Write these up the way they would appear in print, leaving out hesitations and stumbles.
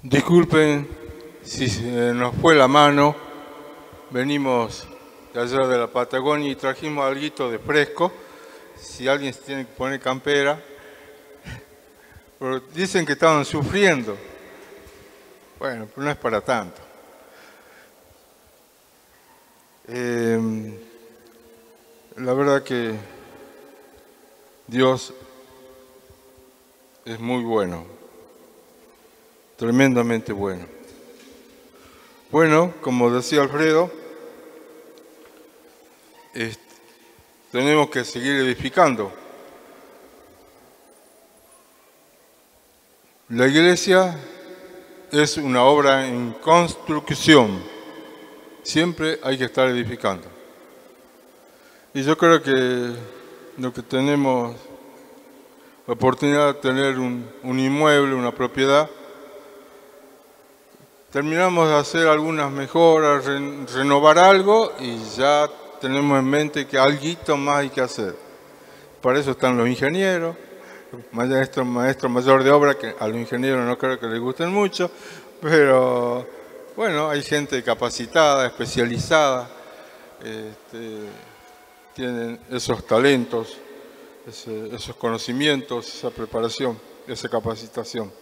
Disculpen si se nos fue la mano, venimos de allá de la Patagonia y trajimos algo de fresco, si alguien se tiene que poner campera, pero dicen que estaban sufriendo, bueno, pero no es para tanto. La verdad que Dios es muy bueno, tremendamente bueno. Bueno, como decía Alfredo, tenemos que seguir edificando. La iglesia es una obra en construcción. Siempre hay que estar edificando. Y yo creo que lo que tenemos la oportunidad de tener un inmueble, una propiedad, terminamos de hacer algunas mejoras, renovar algo y ya tenemos en mente que algo más hay que hacer. Para eso están los ingenieros, maestro mayor de obra, que a los ingenieros no creo que les gusten mucho, pero bueno, hay gente capacitada, especializada, tienen esos talentos, esos conocimientos, esa preparación, esa capacitación.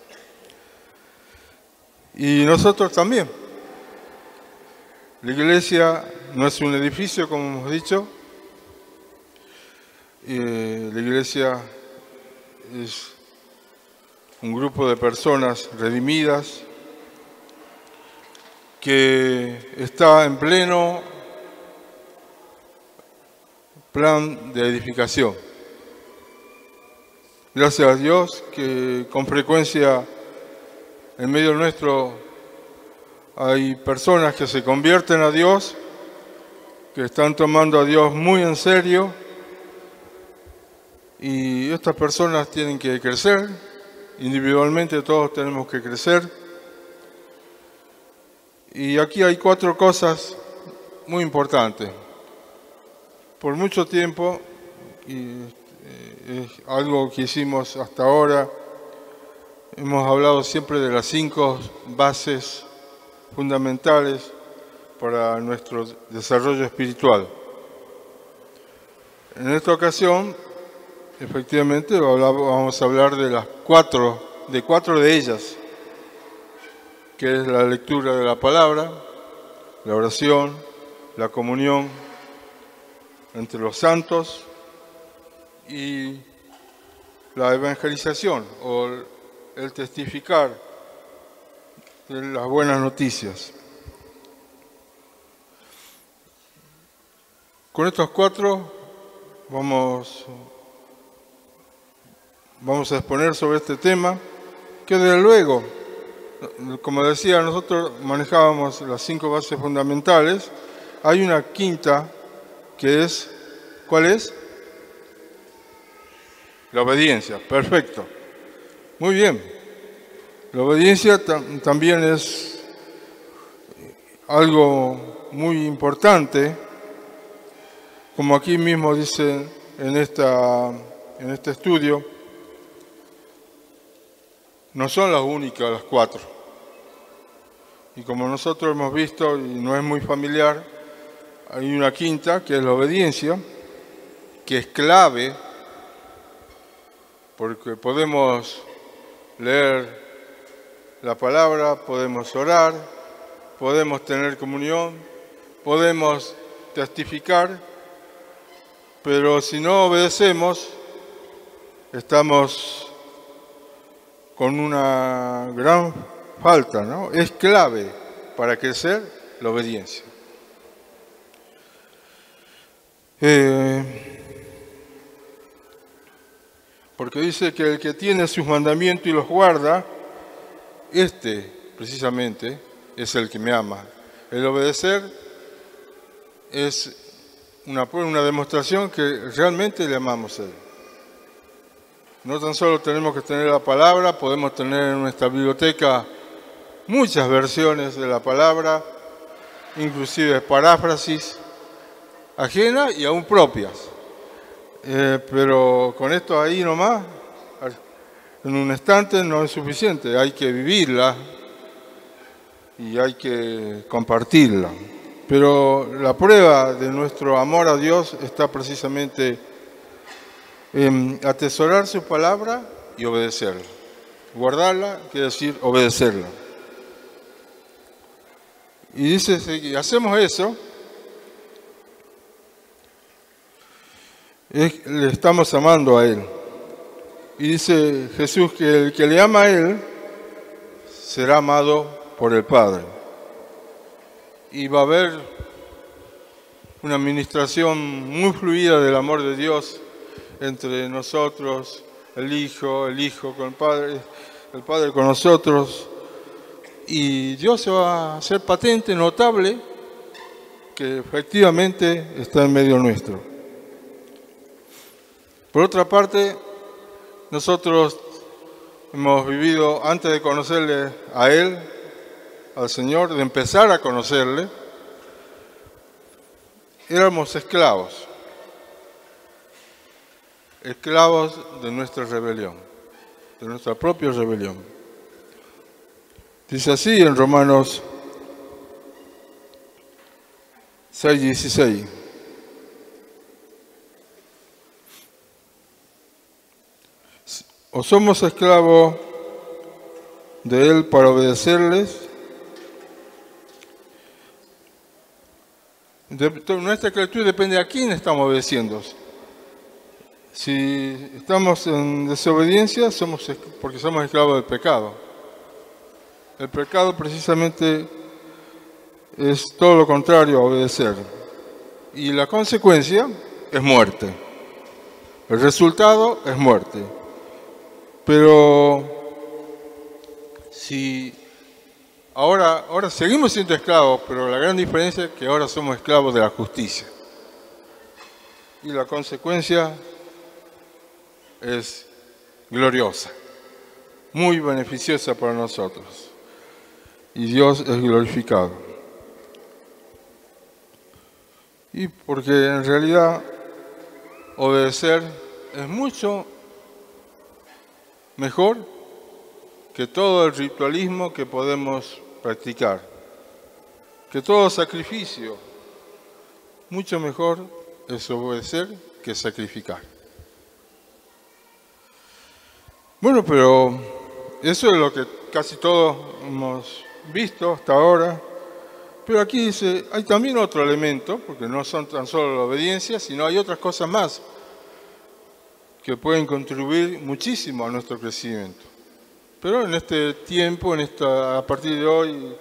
Y nosotros también. La iglesia no es un edificio, como hemos dicho. La iglesia es un grupo de personas redimidas que está en pleno plan de edificación. Gracias a Dios que con frecuencia en medio nuestro hay personas que se convierten a Dios, que están tomando a Dios muy en serio, y estas personas tienen que crecer, individualmente todos tenemos que crecer. Y aquí hay 4 cosas muy importantes. Por mucho tiempo, y es algo que hicimos hasta ahora, hemos hablado siempre de las 5 bases fundamentales para nuestro desarrollo espiritual. En esta ocasión, efectivamente, vamos a hablar de las 4 de ellas, que es la lectura de la palabra, la oración, la comunión entre los santos y la evangelización o el testificar de las buenas noticias. Con estos 4 vamos a exponer sobre este tema, que desde luego, como decía, nosotros manejábamos las 5 bases fundamentales. Hay una quinta que es, ¿cuál es? La obediencia. Perfecto. Muy bien. La obediencia también es algo muy importante, como aquí mismo dice en este estudio. No son las únicas, las 4. Y como nosotros hemos visto, y no es muy familiar, hay una quinta, que es la obediencia, que es clave, porque podemos leer la palabra, podemos orar, podemos tener comunión, podemos testificar, pero si no obedecemos, estamos con una gran falta, ¿no? Es clave para crecer la obediencia. Porque dice que el que tiene sus mandamientos y los guarda, precisamente es el que me ama. El obedecer es una demostración que realmente le amamos a Él. No tan solo tenemos que tener la palabra, podemos tener en nuestra biblioteca muchas versiones de la palabra, inclusive paráfrasis ajenas y aún propias. Pero con esto ahí nomás, en un instante no es suficiente, hay que vivirla, y hay que compartirla. Pero la prueba de nuestro amor a Dios está precisamente en atesorar su palabra y obedecerla. Guardarla quiere decir obedecerla. Y dice, si hacemos eso, le estamos amando a Él. Y dice Jesús que el que le ama a Él será amado por el Padre. Y va a haber una administración muy fluida del amor de Dios entre nosotros, el Hijo con el Padre con nosotros. Y Dios se va a hacer patente, notable, que efectivamente está en medio nuestro. Por otra parte, nosotros hemos vivido, antes de conocerle a Él, al Señor, de empezar a conocerle, éramos esclavos de nuestra rebelión, de nuestra propia rebelión. Dice así en Romanos 6:16. O somos esclavos de Él para obedecerles. Nuestra esclavitud depende de a quién estamos obedeciendo. Si estamos en desobediencia, porque somos esclavos del pecado. El pecado precisamente es todo lo contrario a obedecer. Y la consecuencia es muerte. El resultado es muerte. Pero si ahora seguimos siendo esclavos, pero la gran diferencia es que ahora somos esclavos de la justicia. Y la consecuencia es gloriosa, muy beneficiosa para nosotros. Y Dios es glorificado. Y porque en realidad obedecer es mucho mejor que todo el ritualismo que podemos practicar, que todo sacrificio. Mucho mejor es obedecer que sacrificar. Bueno, pero eso es lo que casi todos hemos visto hasta ahora. Pero aquí dice, hay también otro elemento, porque no son tan solo la obediencia, sino hay otras cosas más que pueden contribuir muchísimo a nuestro crecimiento. Pero en este tiempo, a partir de hoy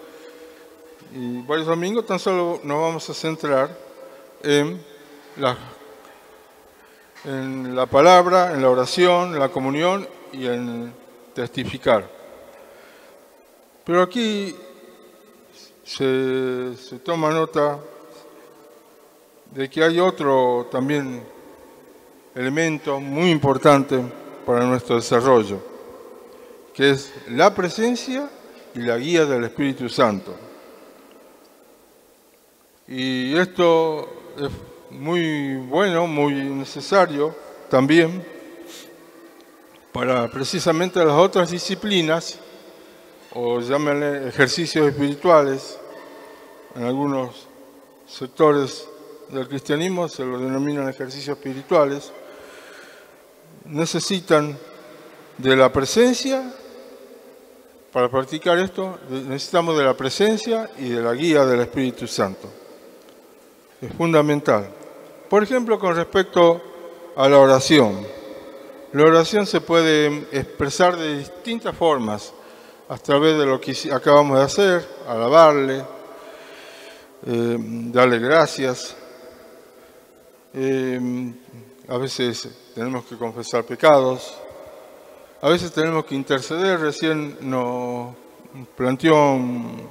y varios domingos, tan solo nos vamos a centrar en la palabra, en la oración, en la comunión y en testificar. Pero aquí se toma nota de que hay otro también elemento muy importante para nuestro desarrollo, que es la presencia y la guía del Espíritu Santo. Y esto es muy bueno, muy necesario también para precisamente las otras disciplinas, o llámenle ejercicios espirituales. En algunos sectores del cristianismo se los denominan ejercicios espirituales. Necesitan de la presencia. Para practicar esto necesitamos de la presencia y de la guía del Espíritu Santo. Es fundamental. Por ejemplo, con respecto a la oración. La oración se puede expresar de distintas formas, a través de lo que acabamos de hacer, alabarle, darle gracias. A veces tenemos que confesar pecados, a veces tenemos que interceder. Recién nos planteó un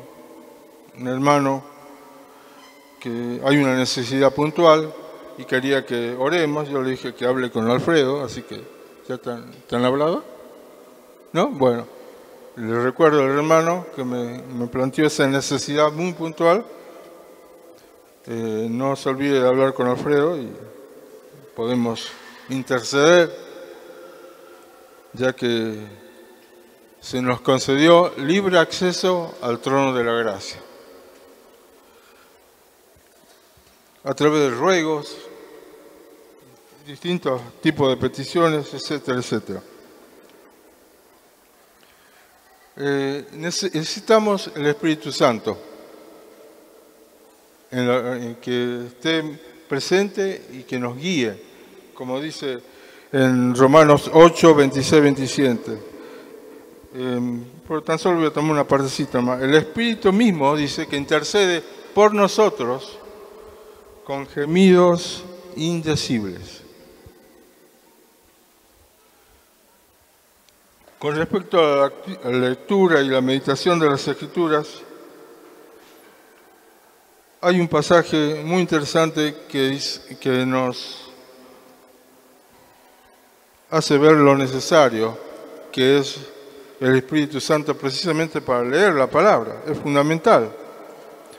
hermano que hay una necesidad puntual y quería que oremos. Yo le dije que hable con Alfredo, así que ¿ya te han hablado? ¿No? Bueno, le recuerdo al hermano que me planteó esa necesidad muy puntual. No se olvide de hablar con Alfredo y podemos interceder, ya que se nos concedió libre acceso al trono de la gracia. A través de ruegos, distintos tipos de peticiones, etcétera, etcétera. Necesitamos el Espíritu Santo en que esté presente y que nos guíe, como dice en Romanos 8, 26, 27. Por tan solo voy a tomar una partecita más. El Espíritu mismo dice que intercede por nosotros con gemidos indecibles. Con respecto a la lectura y la meditación de las Escrituras, hay un pasaje muy interesante que nos hace ver lo necesario que es el Espíritu Santo precisamente para leer la palabra. Es fundamental.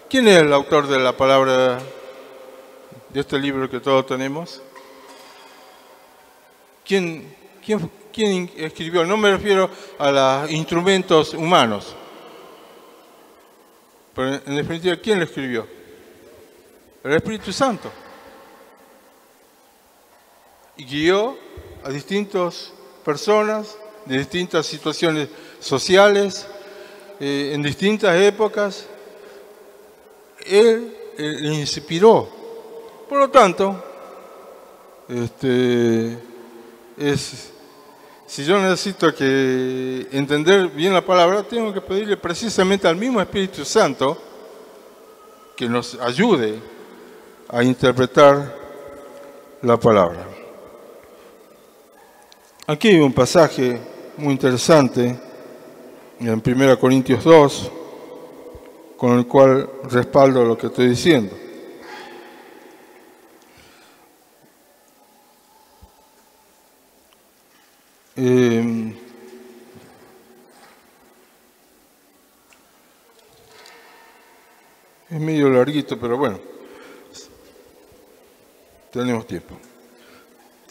¿Quién es el autor de la palabra de este libro que todos tenemos? ¿Quién escribió? No me refiero a los instrumentos humanos, pero en definitiva, ¿quién lo escribió? El Espíritu Santo. Y guió a distintas personas de distintas situaciones sociales, en distintas épocas. Él inspiró. Por lo tanto, si yo necesito entender bien la palabra, tengo que pedirle precisamente al mismo Espíritu Santo que nos ayude a interpretar la palabra. Aquí hay un pasaje muy interesante en 1 Corintios 2, con el cual respaldo lo que estoy diciendo. Es medio larguito, pero bueno, tenemos tiempo.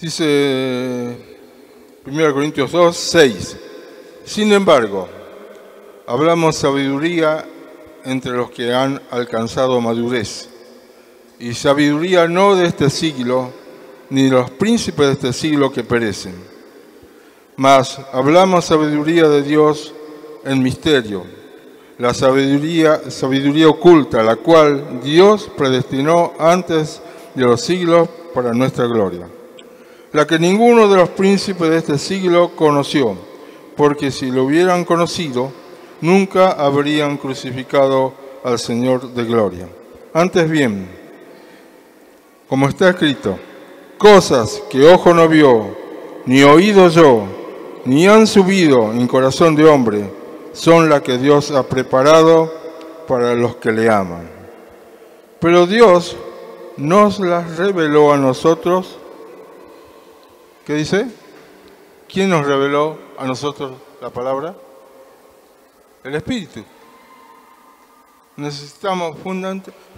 Dice 1 Corintios 2, 6. Sin embargo, hablamos sabiduría entre los que han alcanzado madurez, y sabiduría no de este siglo, ni de los príncipes de este siglo que perecen. Mas hablamos sabiduría de Dios en misterio, la sabiduría oculta, la cual Dios predestinó antes de los siglos para nuestra gloria, la que ninguno de los príncipes de este siglo conoció, porque si lo hubieran conocido, nunca habrían crucificado al Señor de gloria. Antes bien, como está escrito, cosas que ojo no vio, ni oído yo, ni han subido en corazón de hombre, son las que Dios ha preparado para los que le aman. Pero Dios nos las reveló a nosotros. ¿Qué dice? ¿Quién nos reveló a nosotros la palabra? El Espíritu. Necesitamos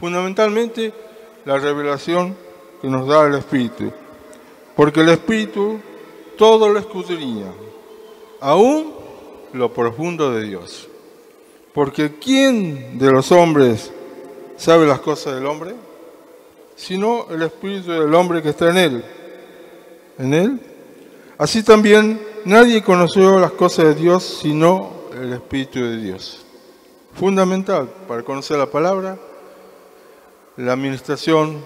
fundamentalmente la revelación que nos da el Espíritu. Porque el Espíritu todo lo escudriña, aún lo profundo de Dios. Porque ¿quién de los hombres sabe las cosas del hombre? Sino el Espíritu del hombre que está en él. ¿En él? Así también nadie conoció las cosas de Dios sino el Espíritu de Dios. Fundamental para conocer la palabra, la administración,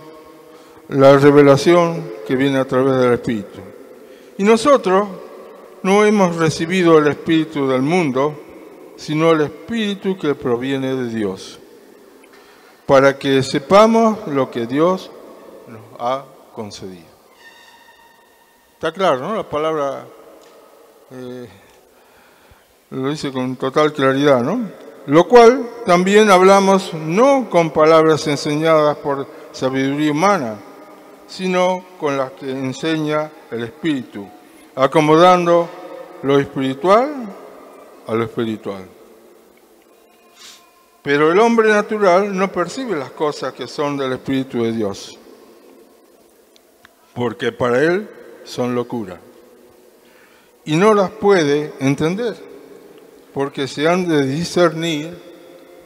la revelación que viene a través del Espíritu. Y nosotros no hemos recibido el Espíritu del mundo, sino el Espíritu que proviene de Dios, para que sepamos lo que Dios nos ha concedido. Está claro, ¿no? La palabra lo dice con total claridad, ¿no? Lo cual también hablamos no con palabras enseñadas por sabiduría humana, sino con las que enseña el Espíritu, acomodando lo espiritual a lo espiritual. Pero el hombre natural no percibe las cosas que son del Espíritu de Dios, porque para él son locura, y no las puede entender, porque se han de discernir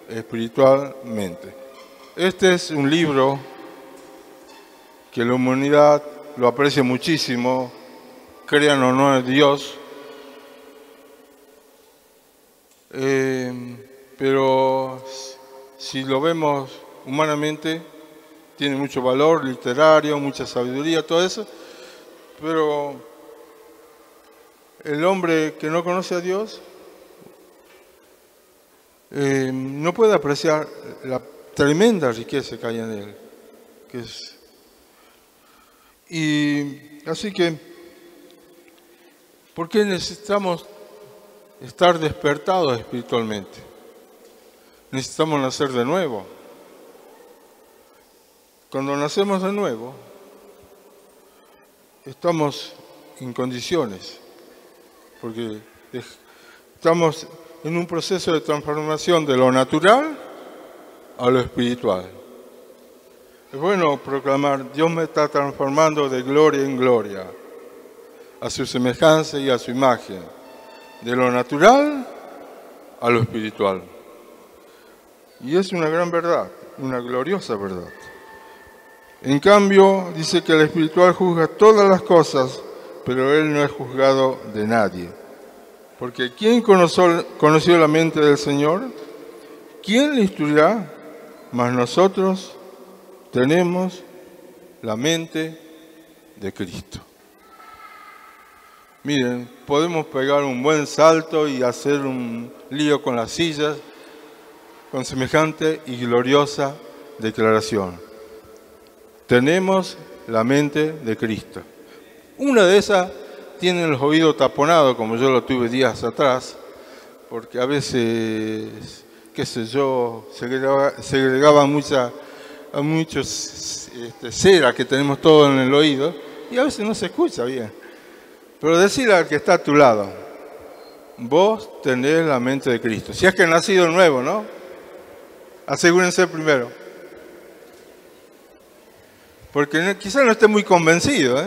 espiritualmente. Este es un libro que la humanidad lo aprecia muchísimo, crean o no en Dios, pero si lo vemos humanamente, tiene mucho valor literario, mucha sabiduría, todo eso, pero el hombre que no conoce a Dios no puede apreciar la tremenda riqueza que hay en él. Y así que, ¿por qué necesitamos estar despertados espiritualmente? Necesitamos nacer de nuevo. Cuando nacemos de nuevo, estamos en condiciones, porque estamos en un proceso de transformación de lo natural a lo espiritual. Es bueno proclamar, Dios me está transformando de gloria en gloria, a su semejanza y a su imagen, de lo natural a lo espiritual. Y es una gran verdad, una gloriosa verdad. En cambio, dice que el espiritual juzga todas las cosas, pero él no es juzgado de nadie. Porque ¿quién conoció la mente del Señor? ¿Quién le instruirá? Mas nosotros tenemos la mente de Cristo. Miren, podemos pegar un buen salto y hacer un lío con las sillas con semejante y gloriosa declaración. Tenemos la mente de Cristo. Una de esas tiene los oídos taponados, como yo lo tuve días atrás, porque a veces, qué sé yo, se agregaba muchos cera que tenemos todos en el oído y a veces no se escucha bien. Pero decirle al que está a tu lado, vos tenés la mente de Cristo. Si es que has nacido nuevo, ¿no? Asegúrense primero. Porque quizás no esté muy convencido,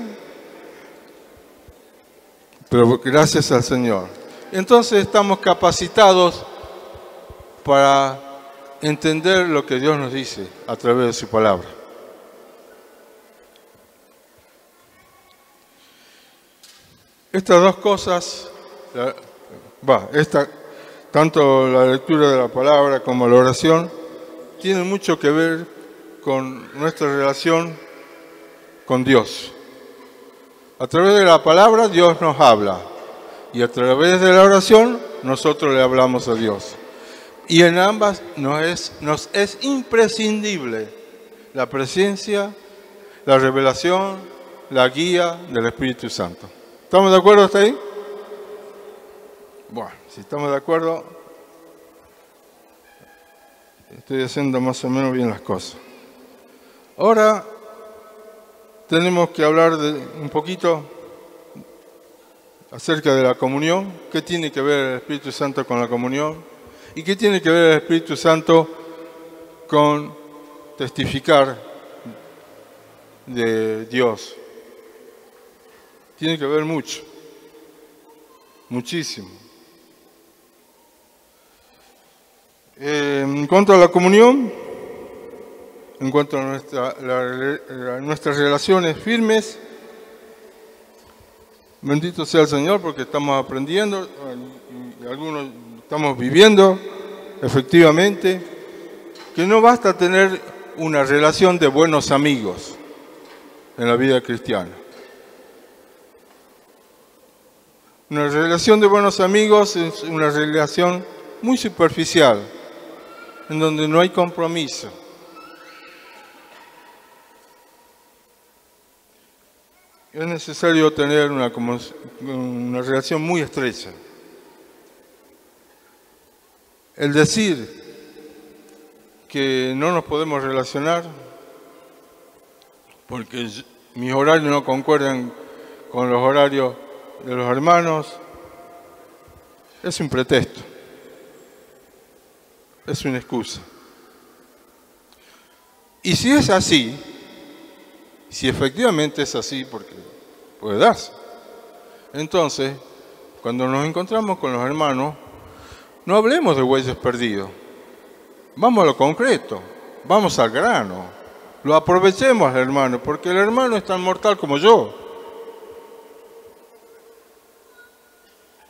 pero gracias al Señor. Entonces estamos capacitados para entender lo que Dios nos dice a través de su palabra. Estas dos cosas, tanto la lectura de la palabra como la oración, tienen mucho que ver con nuestra relación con Dios. A través de la palabra Dios nos habla y a través de la oración nosotros le hablamos a Dios. Y en ambas nos es imprescindible la presencia, la revelación, la guía del Espíritu Santo. ¿Estamos de acuerdo hasta ahí? Bueno, si estamos de acuerdo, estoy haciendo más o menos bien las cosas. Ahora tenemos que hablar un poquito acerca de la comunión. ¿Qué tiene que ver el Espíritu Santo con la comunión? ¿Y qué tiene que ver el Espíritu Santo con testificar de Dios? Tiene que ver mucho, muchísimo. En cuanto a la comunión, en cuanto a nuestras relaciones firmes, bendito sea el Señor porque estamos aprendiendo, y algunos estamos viviendo efectivamente, que no basta tener una relación de buenos amigos en la vida cristiana. Una relación de buenos amigos es una relación muy superficial, en donde no hay compromiso. Es necesario tener una relación muy estrecha. El decir que no nos podemos relacionar porque mis horarios no concuerdan con los horarios de los hermanos es un pretexto, es una excusa. Y si es así, si efectivamente es así, porque puede darse, entonces, cuando nos encontramos con los hermanos, no hablemos de bueyes perdidos. Vamos a lo concreto, vamos al grano. Lo aprovechemos al hermano, porque el hermano es tan mortal como yo.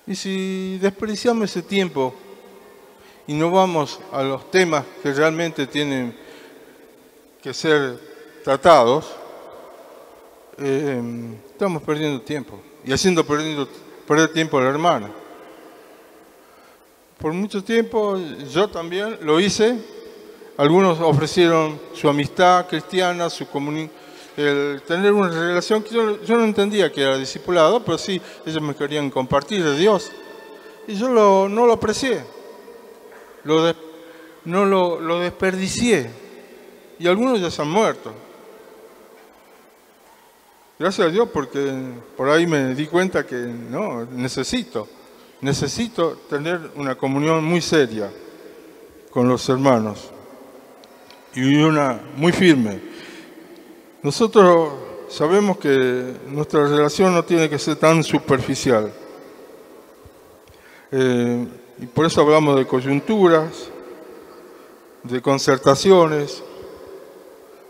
Y si desperdiciamos ese tiempo y no vamos a los temas que realmente tienen que ser tratados, estamos perdiendo tiempo y haciendo perder tiempo al hermano. Por mucho tiempo yo también lo hice. Algunos ofrecieron su amistad cristiana, su comunión, el tener una relación que yo no entendía que era discipulado, pero sí, ellos me querían compartir de Dios. Y yo no lo aprecié, no lo desperdicié. Y algunos ya se han muerto. Gracias a Dios, porque por ahí me di cuenta que no, necesito tener una comunión muy seria con los hermanos y una muy firme. Nosotros sabemos que nuestra relación no tiene que ser tan superficial. Y por eso hablamos de coyunturas, de concertaciones,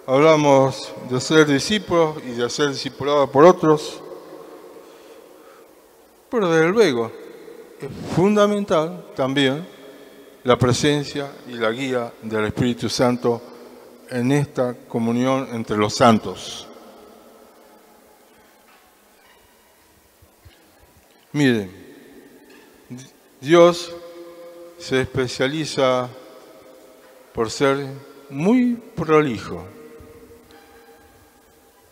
hablamos de ser discípulos y de ser discipulados por otros. Pero desde luego es fundamental también la presencia y la guía del Espíritu Santo en esta comunión entre los santos. Miren, Dios se especializa por ser muy prolijo,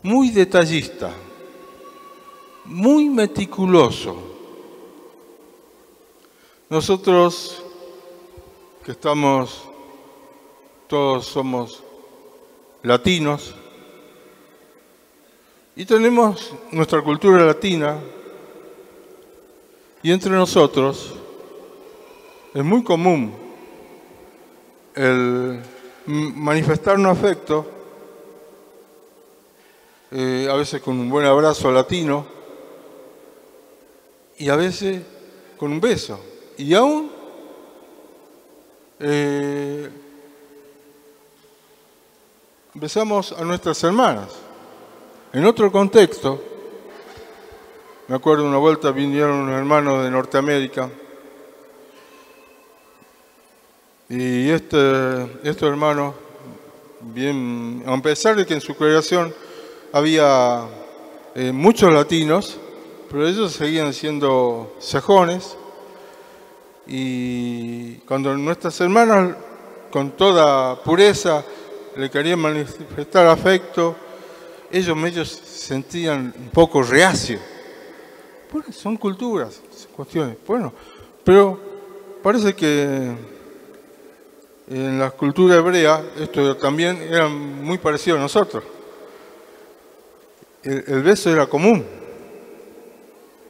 muy detallista, muy meticuloso. Nosotros que todos somos latinos y tenemos nuestra cultura latina, y entre nosotros es muy común el manifestar un afecto, a veces con un buen abrazo latino y a veces con un beso, y aún besamos a nuestras hermanas. En otro contexto, me acuerdo una vuelta vinieron unos hermanos de Norteamérica y estos hermanos, bien, a pesar de que en su congregación había muchos latinos, pero ellos seguían siendo sajones, y cuando nuestras hermanas con toda pureza le querían manifestar afecto, ellos medio sentían un poco reacio. Bueno, son culturas, cuestiones. Bueno, pero parece que en la cultura hebrea esto también era muy parecido a nosotros. El beso era común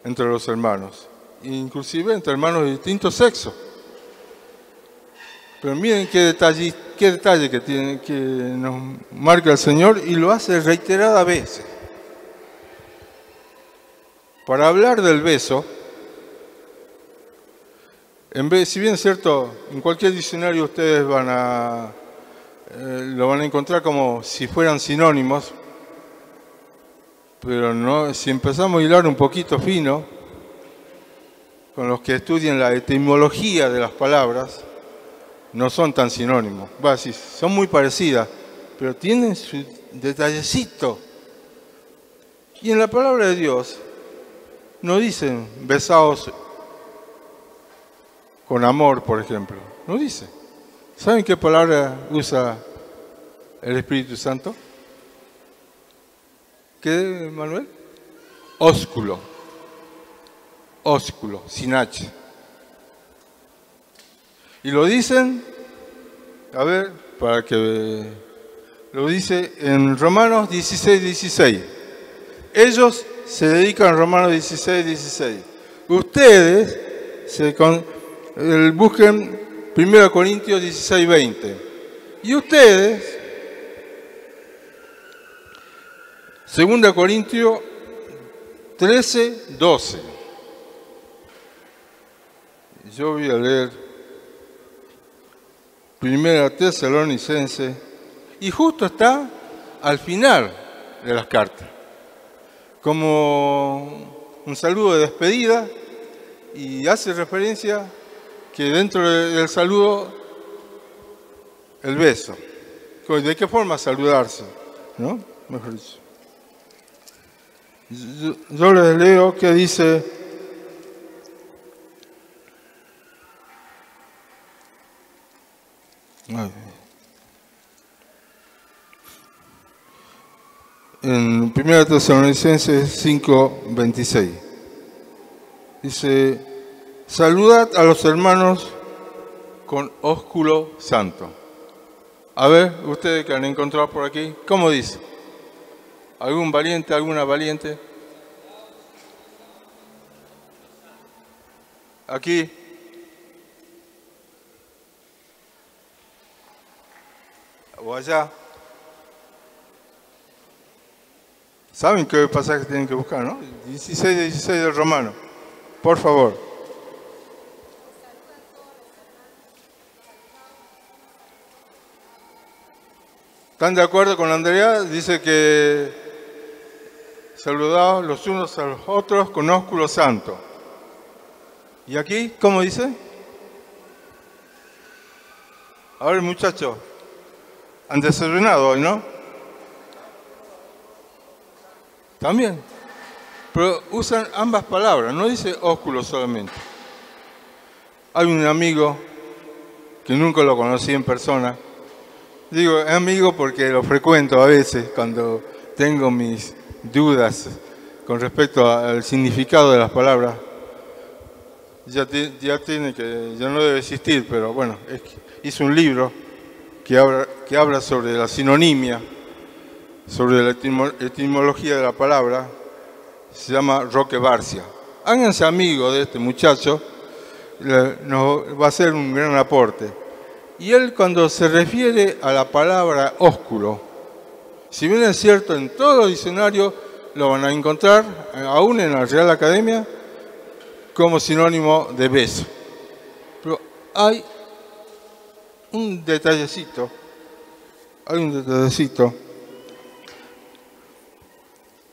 entre los hermanos, inclusive entre hermanos de distintos sexos. Pero miren qué detalle que nos marca el Señor, y lo hace reiteradas veces. Para hablar del beso, si bien es cierto, en cualquier diccionario ustedes lo van a encontrar como si fueran sinónimos, pero no, si empezamos a hilar un poquito fino con los que estudian la etimología de las palabras, no son tan sinónimos. Sí, son muy parecidas, pero tienen su detallecito. Y en la palabra de Dios no dicen besaos con amor, por ejemplo. No dice. ¿Saben qué palabra usa el Espíritu Santo? ¿Qué, Manuel? Ósculo. Ósculo, sin H. Y lo dicen, a ver, para que lo dice en Romanos 16:16. Ellos se dedican a Romanos 16:16. Ustedes busquen 1 Corintios 16:20. Y ustedes, 2 Corintios 13:12. Yo voy a leer Primera Tesalonicenses, y justo está al final de las cartas, como un saludo de despedida, y hace referencia que dentro del saludo, el beso. ¿De qué forma saludarse? ¿No? Mejor dicho. Yo les leo que dice: en 1 Tesalonicenses 5:26. Dice: saludad a los hermanos con ósculo santo. A ver, ustedes que han encontrado por aquí, ¿cómo dice? ¿Algún valiente, alguna valiente? Aquí. O allá. ¿Saben qué pasaje tienen que buscar, no? 16 del Romano. Por favor. ¿Están de acuerdo con Andrea? Dice que saludaos los unos a los otros con ósculo santo. ¿Y aquí cómo dice? A ver, muchachos, han desayunado hoy, ¿no? También. Pero usan ambas palabras, no dice ósculo solamente. Hay un amigo que nunca lo conocí en persona. Digo amigo porque lo frecuento a veces cuando tengo mis dudas con respecto al significado de las palabras. Ya no debe existir, pero bueno, hizo un libro que habla sobre la sinonimia, sobre la etimología de la palabra. Se llama Roque Barcia. Háganse amigos de este muchacho, nos va a hacer un gran aporte. Y él, cuando se refiere a la palabra ósculo, si bien es cierto en todos los diccionarios lo van a encontrar, aún en la Real Academia, como sinónimo de beso. Pero hay un detallecito,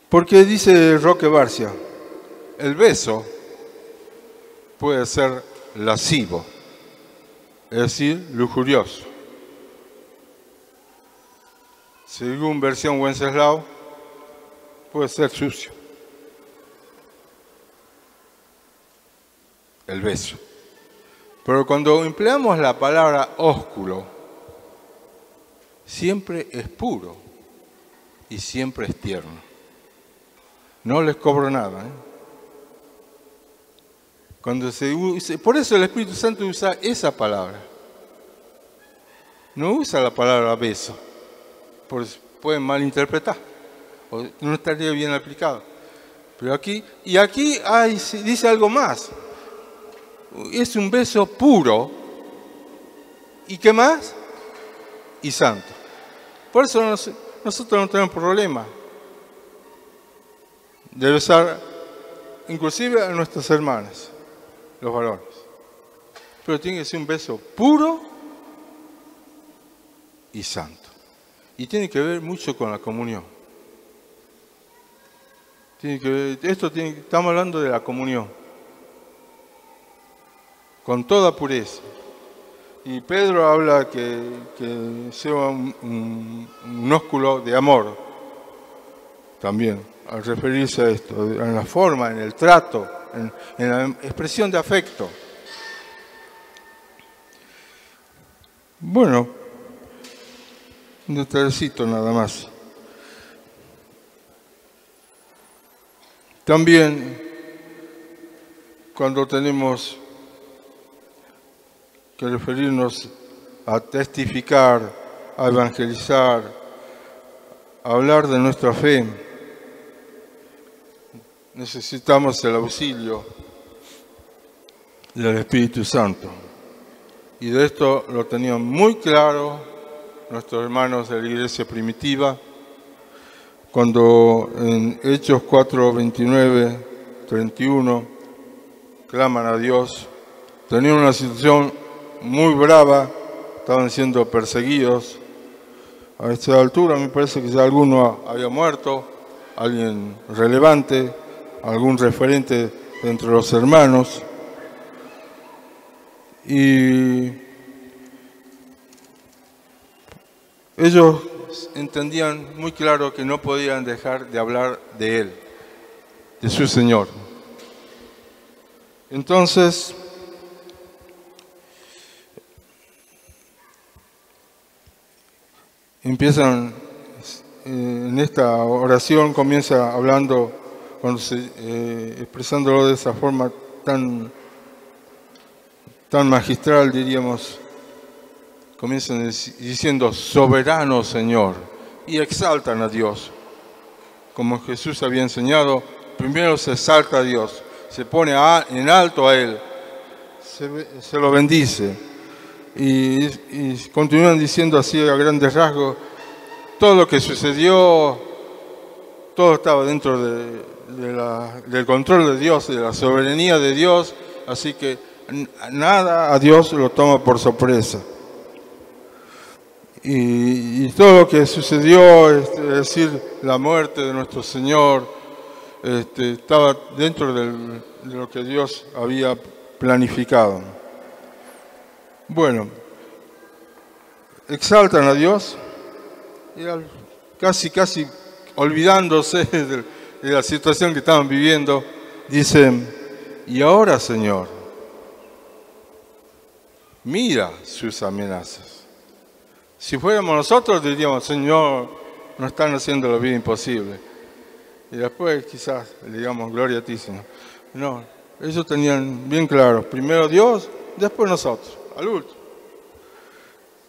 porque dice Roque Barcia, el beso puede ser lascivo, es decir, lujurioso. Según versión Wenceslao, puede ser sucio. El beso. Pero cuando empleamos la palabra ósculo, siempre es puro y siempre es tierno. No les cobro nada, ¿eh? Cuando se usa, por eso el Espíritu Santo usa esa palabra. No usa la palabra beso, porque pueden malinterpretar, o no estaría bien aplicado. Pero aquí dice algo más. Es un beso puro. ¿Y qué más? Y santo. Por eso nosotros no tenemos problema de besar, inclusive a nuestras hermanas, los varones. Pero tiene que ser un beso puro y santo. Y tiene que ver mucho con la comunión. Estamos hablando de la comunión. Con toda pureza. Y Pedro habla que sea un ósculo de amor. También, al referirse a esto, en la forma, en el trato, en la expresión de afecto. Bueno, un detallecito nada más. También, cuando tenemos que referirnos a testificar, a evangelizar, a hablar de nuestra fe, necesitamos el auxilio del Espíritu Santo. Y de esto lo tenían muy claro nuestros hermanos de la iglesia primitiva, cuando en Hechos 4, 29, 31 claman a Dios. Tenían una situación muy brava estaban siendo perseguidos. A esta altura me parece que ya alguno había muerto, alguien relevante, algún referente entre los hermanos. Y ellos entendían muy claro que no podían dejar de hablar de Él, de su Señor. Entonces, empiezan, en esta oración comienza hablando, expresándolo de esa forma tan magistral, diríamos. Comienzan diciendo, soberano Señor, y exaltan a Dios. Como Jesús había enseñado, primero se exalta a Dios, se pone en alto a Él, se lo bendice. Y continúan diciendo así a grandes rasgos, todo lo que sucedió, todo estaba dentro del control de Dios, de la soberanía de Dios, así que nada a Dios lo toma por sorpresa. Y todo lo que sucedió, es decir, la muerte de nuestro Señor, estaba dentro de lo que Dios había planificado. Bueno, exaltan a Dios y casi olvidándose de la situación que estaban viviendo, dicen, y ahora Señor, mira sus amenazas. Si fuéramos nosotros diríamos, Señor, nos están haciendo la vida imposible. Y después quizás le digamos, gloria a ti, Señor. No, ellos tenían bien claro, primero Dios, después nosotros, al último.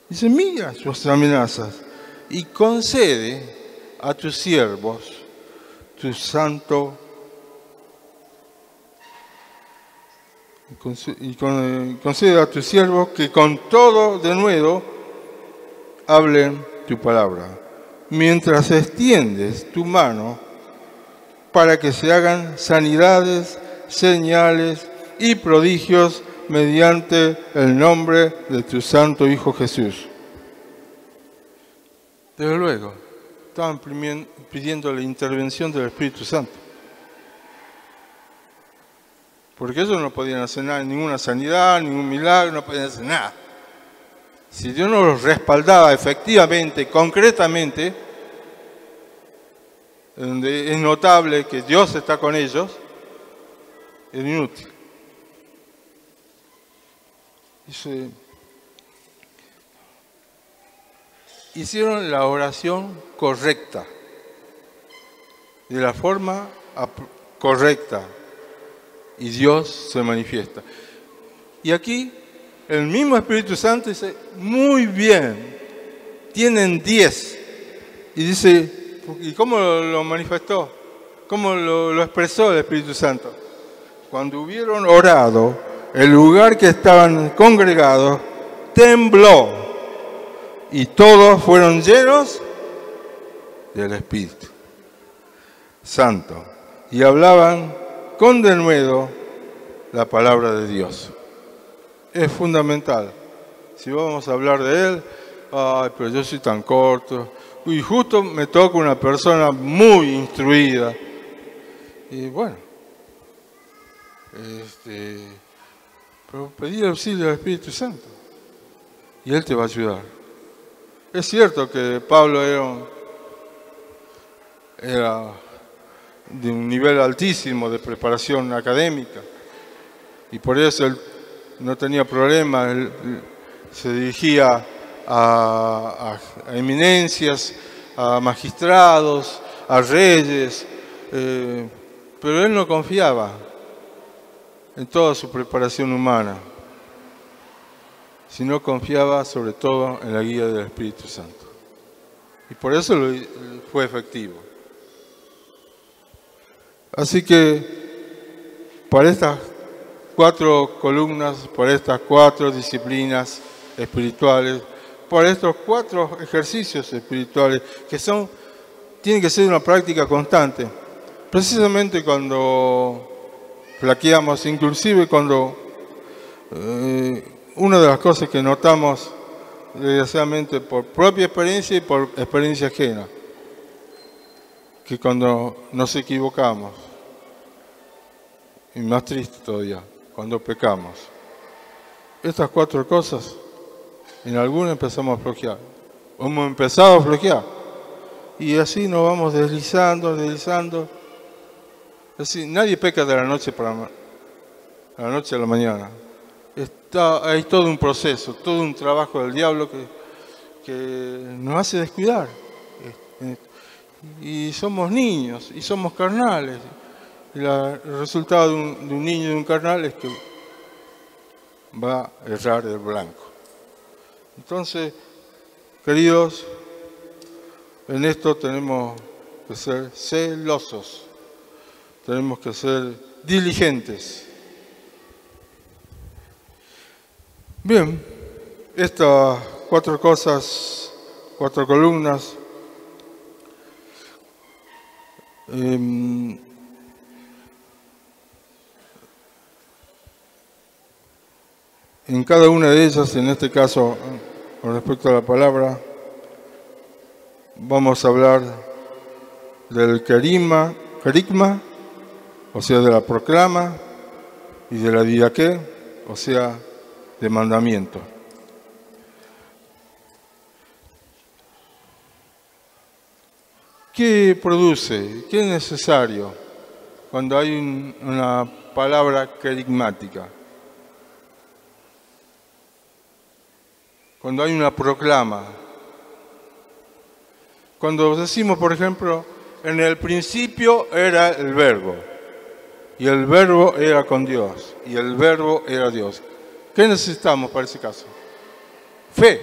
Dice, mira sus amenazas y concede a tus siervos tu santo y concede a tus siervos que con todo denuedo hablen tu palabra, mientras extiendes tu mano para que se hagan sanidades, señales y prodigios mediante el nombre de tu santo Hijo Jesús. Desde luego, estaban pidiendo la intervención del Espíritu Santo. Porque ellos no podían hacer nada, ninguna sanidad, ningún milagro, no podían hacer nada. Si Dios no los respaldaba efectivamente, concretamente, donde es notable que Dios está con ellos, es inútil. Dice, hicieron la oración correcta, de la forma correcta, y Dios se manifiesta. Y aquí el mismo Espíritu Santo dice, muy bien, tienen 10. Y dice, ¿y cómo lo manifestó? ¿Cómo lo expresó el Espíritu Santo? Cuando hubieron orado, el lugar que estaban congregados tembló y todos fueron llenos del Espíritu Santo y hablaban con denuedo la palabra de Dios. Es fundamental. Si vamos a hablar de Él, ay, pero yo soy tan corto, y justo me toca una persona muy instruida. Y bueno, pero pedí auxilio al Espíritu Santo y Él te va a ayudar. Es cierto que Pablo era de un nivel altísimo de preparación académica y por eso él no tenía problema, él se dirigía a eminencias, a magistrados, a reyes, pero él no confiaba en toda su preparación humana, sino confiaba sobre todo en la guía del Espíritu Santo. Y por eso fue efectivo. Así que para estas 4 columnas, por estas 4 disciplinas espirituales, por estos 4 ejercicios espirituales que tienen que ser una práctica constante. Precisamente cuando flaqueamos, inclusive cuando una de las cosas que notamos desgraciadamente por propia experiencia y por experiencia ajena, que cuando nos equivocamos, y más triste todavía, cuando pecamos, estas 4 cosas, en algunas empezamos a flojear. Hemos empezado a flojear. Y así nos vamos deslizando. Así, nadie peca de la noche a la mañana. Hay todo un proceso, todo un trabajo del diablo que nos hace descuidar. Y somos niños, y somos carnales. Y el resultado de un niño y de un carnal es que va a errar el blanco. Entonces, queridos, en esto tenemos que ser celosos, tenemos que ser diligentes. Bien, estas 4 cosas, 4 columnas, en cada una de ellas, en este caso, con respecto a la palabra, vamos a hablar del querigma, o sea, de la proclama, y de la didaqué, o sea, de mandamiento. ¿Qué produce? ¿Qué es necesario cuando hay una palabra querigmática? Cuando hay una proclama. Cuando decimos, por ejemplo, en el principio era el verbo, y el verbo era con Dios, y el verbo era Dios. ¿Qué necesitamos para ese caso? Fe.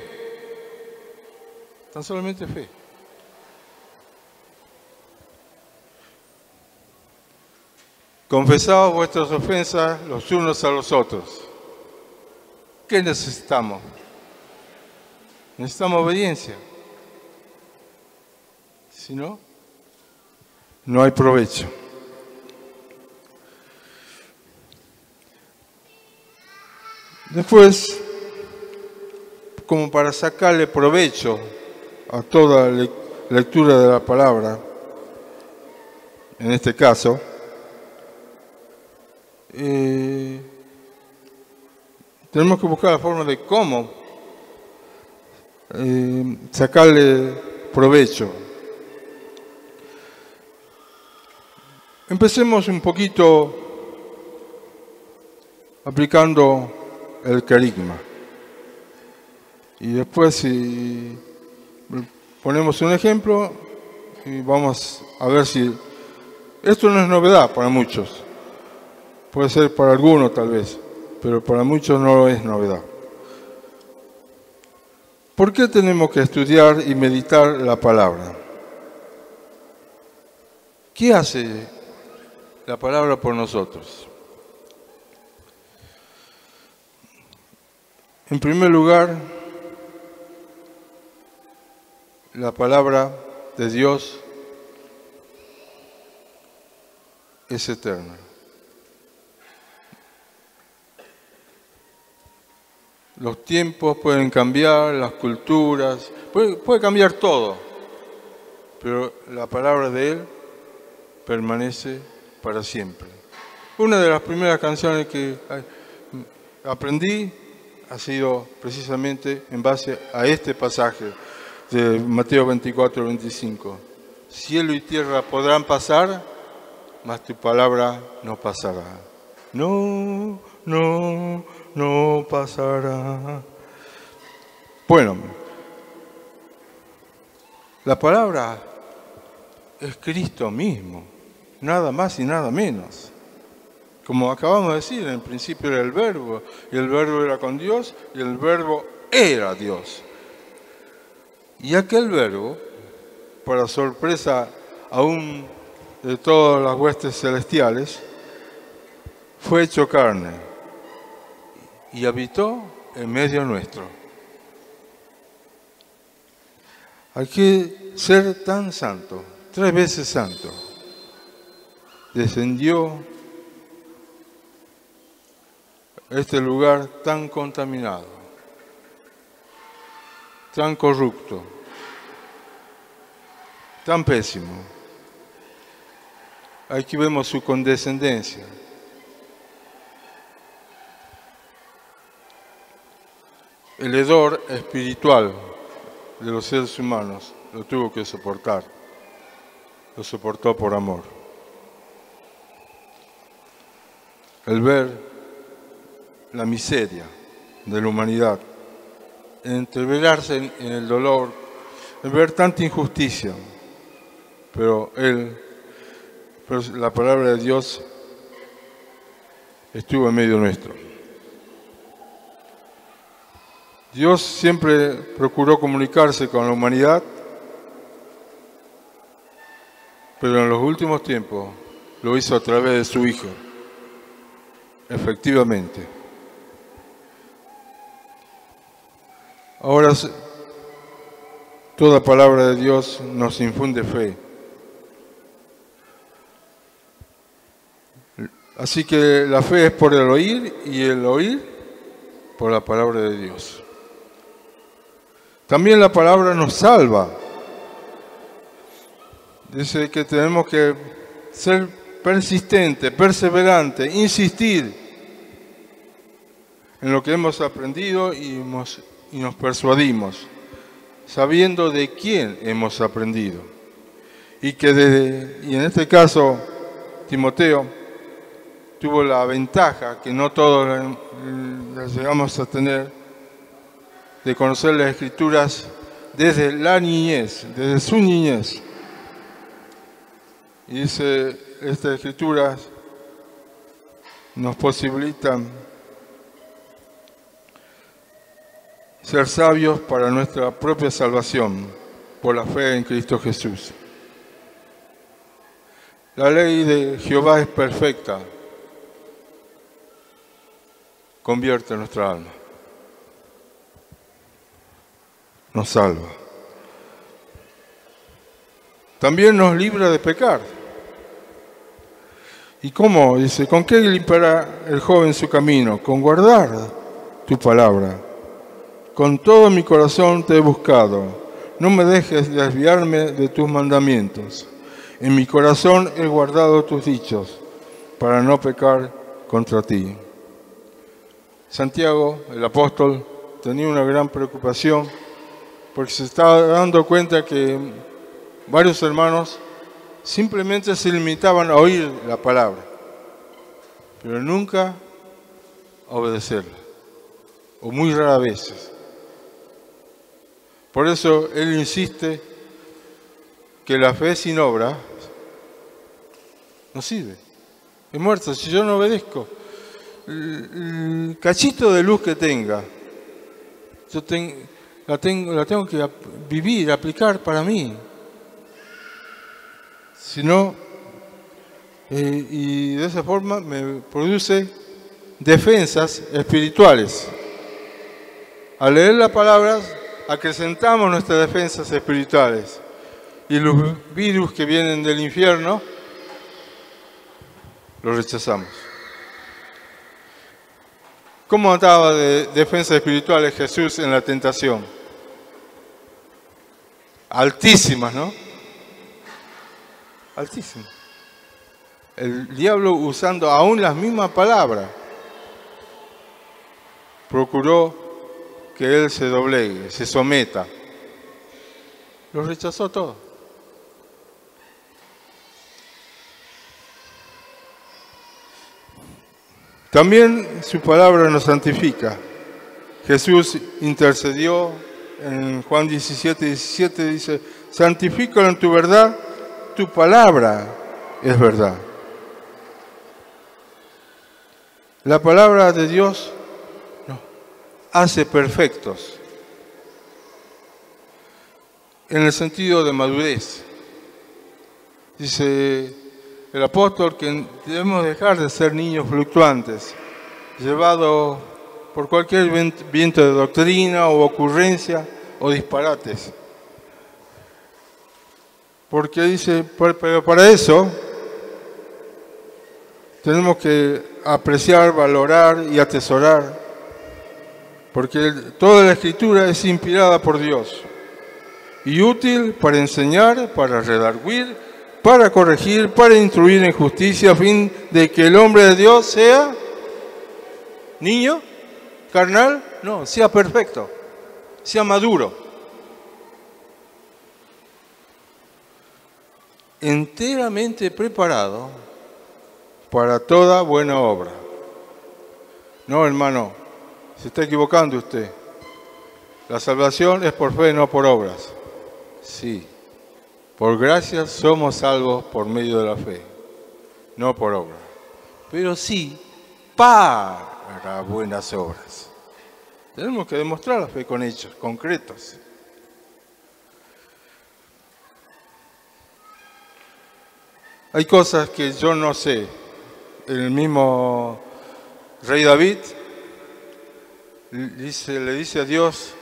Tan solamente fe. Confesaos vuestras ofensas los unos a los otros. ¿Qué necesitamos? Necesitamos obediencia. Si no, no hay provecho. Después, como para sacarle provecho a toda lectura de la palabra, en este caso, tenemos que buscar la forma de cómo sacarle provecho. Empecemos un poquito aplicando el querigma. Y después, si ponemos un ejemplo, y vamos a ver si... Esto no es novedad para muchos. Puede ser para algunos tal vez, pero para muchos no es novedad. ¿Por qué tenemos que estudiar y meditar la palabra? ¿Qué hace la palabra por nosotros? En primer lugar, la palabra de Dios es eterna. Los tiempos pueden cambiar, las culturas, puede cambiar todo, pero la palabra de Él permanece para siempre. Una de las primeras canciones que aprendí ha sido precisamente en base a este pasaje de Mateo 24, 25. Cielo y tierra podrán pasar, mas tu palabra no pasará. No pasará. Bueno, la palabra es Cristo mismo, nada más y nada menos. Como acabamos de decir, en el principio era el verbo, y el verbo era con Dios, y el verbo era Dios. Y aquel verbo, para sorpresa aún de todas las huestes celestiales, fue hecho carne y habitó en medio nuestro. Hay que ser tan santo, 3 veces santo. Descendió a este lugar tan contaminado. tan corrupto, tan pésimo. Aquí vemos su condescendencia. El hedor espiritual de los seres humanos lo tuvo que soportar. Lo soportó por amor. El ver la miseria de la humanidad, entreverarse en el dolor, el ver tanta injusticia, pero la palabra de Dios estuvo en medio nuestro. Dios siempre procuró comunicarse con la humanidad, pero en los últimos tiempos lo hizo a través de su Hijo. Efectivamente. Ahora toda palabra de Dios nos infunde fe. Así que la fe es por el oír y el oír por la palabra de Dios. También la palabra nos salva. Dice que tenemos que ser persistentes, perseverantes, insistir en lo que hemos aprendido y nos persuadimos, sabiendo de quién hemos aprendido. Y en este caso, Timoteo tuvo la ventaja, que no todos la llegamos a tener, de conocer las Escrituras desde la niñez, desde su niñez. Y dice, estas Escrituras nos posibilitan ser sabios para nuestra propia salvación, por la fe en Cristo Jesús. La ley de Jehová es perfecta, convierte nuestra alma, nos salva. También nos libra de pecar. ¿Y cómo? Dice, ¿con qué limpiará el joven su camino? Con guardar tu palabra. Con todo mi corazón te he buscado. No me dejes desviarme de tus mandamientos. En mi corazón he guardado tus dichos, para no pecar contra ti. Santiago, el apóstol, tenía una gran preocupación, porque se estaba dando cuenta que varios hermanos simplemente se limitaban a oír la palabra, pero nunca a obedecerla, o muy raras veces. Por eso él insiste que la fe sin obra no sirve, es muerta. Si yo no obedezco, el cachito de luz que tenga, la tengo que vivir, aplicar para mí. Si no, y de esa forma me produce defensas espirituales. Al leer las palabras, acrecentamos nuestras defensas espirituales. Y los virus que vienen del infierno, los rechazamos. ¿Cómo andaba de defensas espirituales Jesús en la tentación? Altísimas, ¿no? Altísimas. El diablo, usando aún las mismas palabras, procuró que él se doblegue, se someta. Lo rechazó todo. También su palabra nos santifica. Jesús intercedió en Juan 17:17, dice, santifícalo en tu verdad, tu palabra es verdad. La palabra de Dios nos hace perfectos en el sentido de madurez. Dice el apóstol que debemos dejar de ser niños fluctuantes, llevados por cualquier viento de doctrina o ocurrencia o disparates. Porque dice, pero para eso tenemos que apreciar, valorar y atesorar porque toda la Escritura es inspirada por Dios y útil para enseñar, para redarguir, para corregir, para instruir en justicia, a fin de que el hombre de Dios sea niño, carnal, no, sea perfecto, sea maduro, enteramente preparado para toda buena obra. No, hermano, se está equivocando usted. La salvación es por fe, no por obras. Sí, por gracia somos salvos por medio de la fe, no por obras. Pero sí para buenas obras. Tenemos que demostrar la fe con hechos concretos. Hay cosas que yo no sé. El mismo rey David le dice a Dios,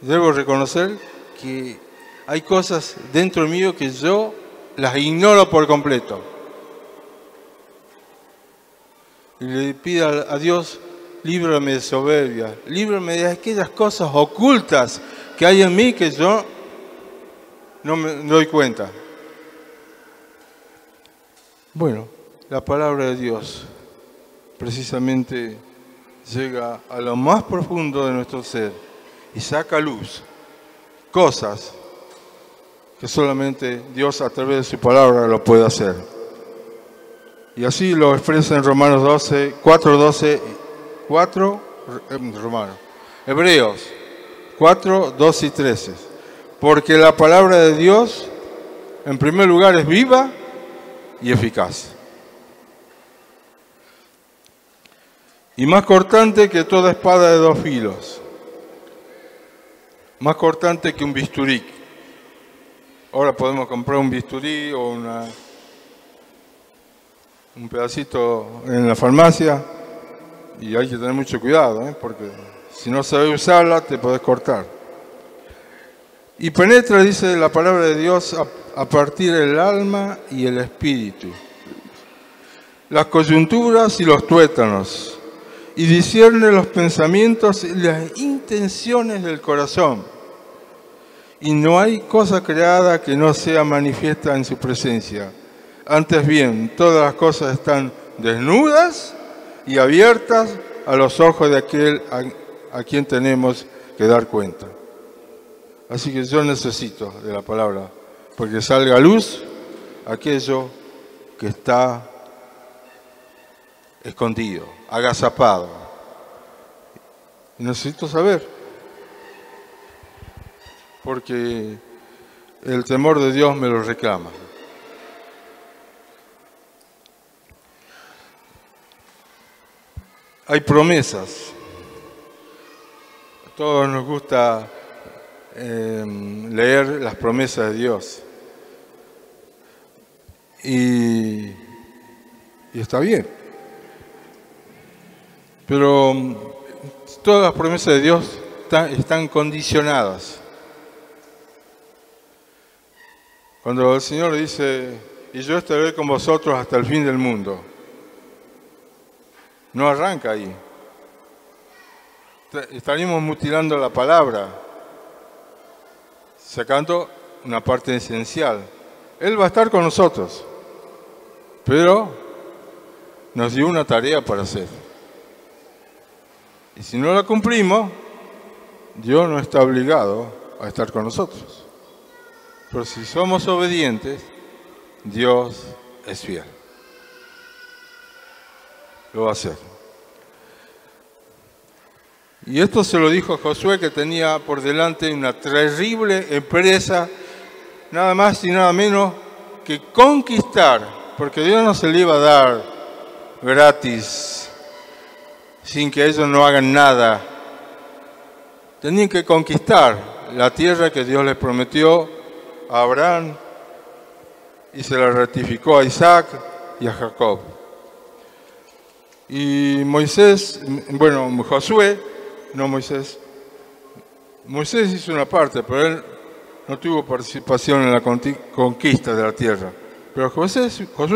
debo reconocer que hay cosas dentro mío que yo las ignoro por completo. Y le pide a Dios, líbrame de soberbia, líbrame de aquellas cosas ocultas que hay en mí que yo no me doy cuenta. Bueno, la palabra de Dios precisamente llega a lo más profundo de nuestro ser y saca a luz cosas que solamente Dios a través de su palabra lo puede hacer. Y así lo expresa en Romanos 12, 4, Hebreos 4, 12 y 13. Porque la palabra de Dios, en primer lugar, es viva y eficaz. Y más cortante que toda espada de dos filos. Más cortante que un bisturí. Ahora podemos comprar un bisturí o un pedacito en la farmacia y hay que tener mucho cuidado, porque si no sabes usarla te podés cortar. Y penetra, dice la palabra de Dios, a partir del alma y el espíritu, las coyunturas y los tuétanos, y discierne los pensamientos y las intenciones del corazón. Y no hay cosa creada que no sea manifiesta en su presencia. Antes bien, todas las cosas están desnudas y abiertas a los ojos de aquel a quien tenemos que dar cuenta. Así que yo necesito de la palabra, porque salga a luz aquello que está escondido, agazapado. Necesito saber, porque el temor de Dios me lo reclama. Hay promesas. A todos nos gusta leer las promesas de Dios. Y está bien. Pero todas las promesas de Dios están condicionadas. Cuando el Señor dice, y yo estaré con vosotros hasta el fin del mundo, no arranca ahí. Estaríamos mutilando la palabra, sacando una parte esencial. Él va a estar con nosotros, pero nos dio una tarea para hacer. Y si no la cumplimos, Dios no está obligado a estar con nosotros. Pero si somos obedientes, Dios es fiel. Lo va a hacer. Y esto se lo dijo a Josué, que tenía por delante una terrible empresa, nada más y nada menos que conquistar, porque Dios no se le iba a dar gratis, sin que ellos no hagan nada. Tenían que conquistar la tierra que Dios les prometió a Abraham y se la ratificó a Isaac y a Jacob. Y Josué, no Moisés. Moisés hizo una parte, pero él no tuvo participación en la conquista de la tierra. Pero Josué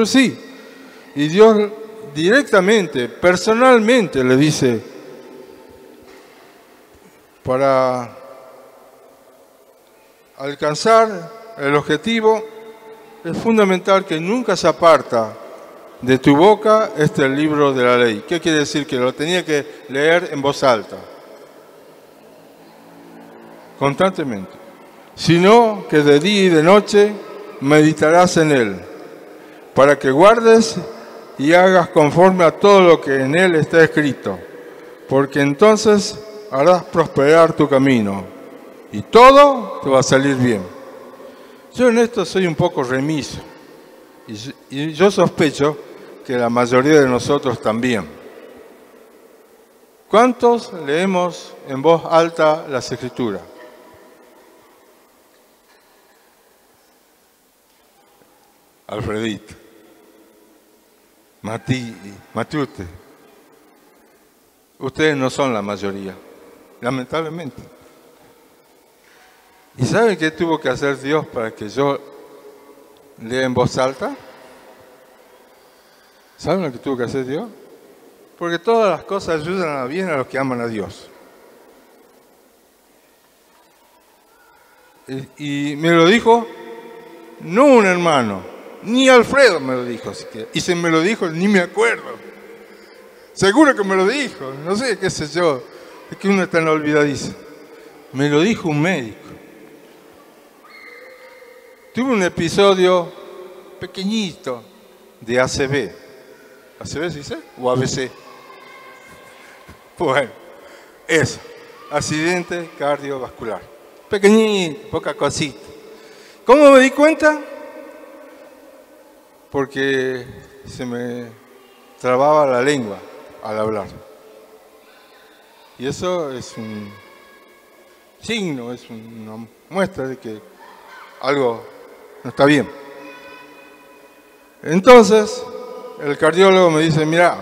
sí. Y Dios directamente, personalmente le dice, para alcanzar el objetivo es fundamental que nunca se aparta de tu boca el libro de la ley. ¿Qué quiere decir? Que lo tenía que leer en voz alta, constantemente. Sino que de día y de noche meditarás en él, para que guardes y hagas conforme a todo lo que en él está escrito, porque entonces harás prosperar tu camino y todo te va a salir bien. Yo en esto soy un poco remiso y yo sospecho que la mayoría de nosotros también. ¿Cuántos leemos en voz alta las Escrituras? Alfredito, Matute. Ustedes no son la mayoría, lamentablemente. ¿Y saben qué tuvo que hacer Dios para que yo lea en voz alta? ¿Saben lo que tuvo que hacer Dios? Porque todas las cosas ayudan a bien a los que aman a Dios. Y me lo dijo no un hermano, ni Alfredo me lo dijo siquiera. Y si me lo dijo, ni me acuerdo. Seguro que me lo dijo, no sé, qué sé yo. Es que uno está en la olvidadiza. Me lo dijo un médico. Tuve un episodio pequeñito de ACV. ¿ACV se dice? ¿O ABC? Bueno, eso. Accidente cardiovascular. Pequeñito, poca cosita. ¿Cómo me di cuenta? Porque se me trababa la lengua al hablar. Y eso es un signo, es una muestra de que algo no está bien. Entonces, el cardiólogo me dice, mira,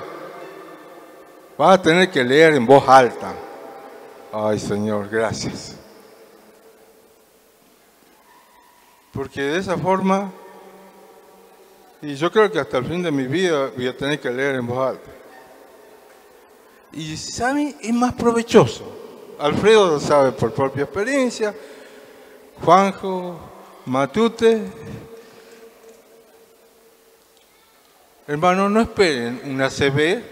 vas a tener que leer en voz alta. Ay, Señor, gracias. Porque de esa forma, y yo creo que hasta el fin de mi vida voy a tener que leer en voz alta. Y ¿saben? Es más provechoso. Alfredo lo sabe por propia experiencia, Juanjo, Matute. Hermano, no esperen una CB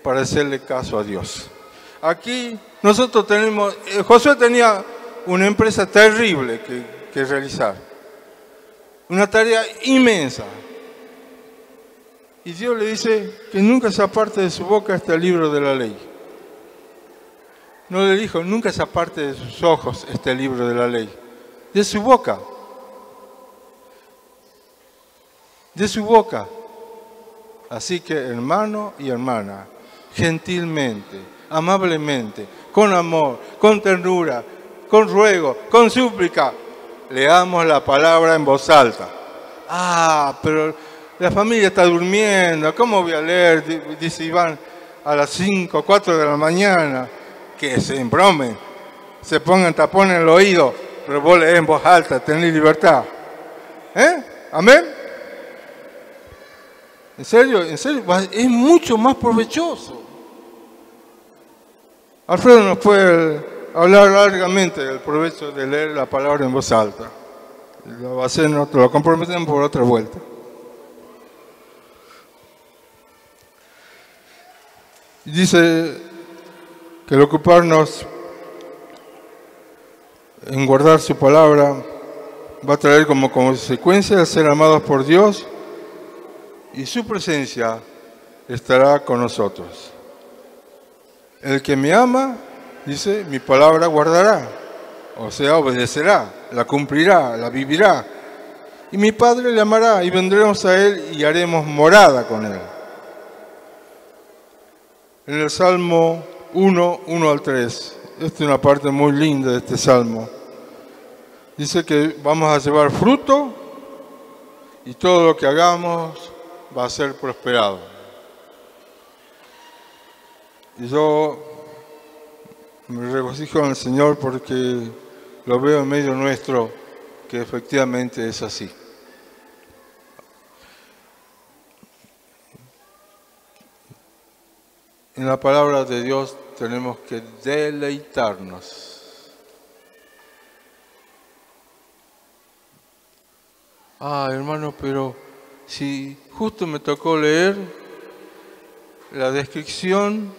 para hacerle caso a Dios. Aquí nosotros tenemos, Josué tenía una empresa terrible que realizar, una tarea inmensa. Y Dios le dice que nunca se aparte de su boca este libro de la ley. No le dijo, nunca se aparte de sus ojos este libro de la ley. De su boca. De su boca. Así que, hermano y hermana, gentilmente, amablemente, con amor, con ternura, con ruego, con súplica, leamos la palabra en voz alta. Ah, pero la familia está durmiendo, ¿cómo voy a leer? Dice Iván, a las 5, 4 de la mañana. Que se embromen, se pongan tapones en el oído, pero vos lees en voz alta, tenés libertad. ¿Amén? ¿En serio? Es mucho más provechoso. Alfredo nos puede hablar largamente del provecho de leer la palabra en voz alta. Lo va a hacer nosotros, lo comprometemos por otra vuelta. Dice que el ocuparnos en guardar su palabra va a traer como consecuencia el ser amados por Dios y su presencia estará con nosotros. El que me ama, dice, mi palabra guardará, o sea, obedecerá, la cumplirá, la vivirá. Y mi Padre le amará y vendremos a él y haremos morada con él. En el Salmo 1 al 3, esta es una parte muy linda de este Salmo. Dice que vamos a llevar fruto y todo lo que hagamos va a ser prosperado. Y yo me regocijo en el Señor porque lo veo en medio nuestro que efectivamente es así. En la palabra de Dios tenemos que deleitarnos. Hermano, pero si justo me tocó leer la descripción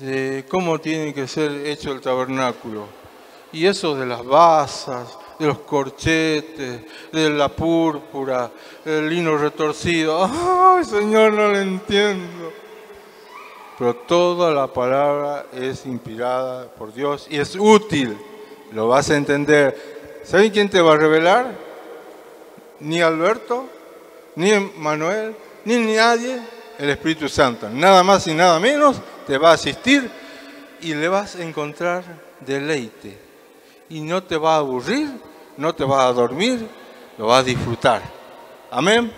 de cómo tiene que ser hecho el tabernáculo, y eso de las basas, de los corchetes, de la púrpura, del lino retorcido. ¡Ay, Señor, no lo entiendo! Pero toda la palabra es inspirada por Dios y es útil. Lo vas a entender. ¿Saben quién te va a revelar? Ni Alberto, ni Manuel, ni nadie. El Espíritu Santo. Nada más y nada menos te va a asistir y le vas a encontrar deleite. Y no te va a aburrir, no te va a dormir, lo vas a disfrutar. Amén.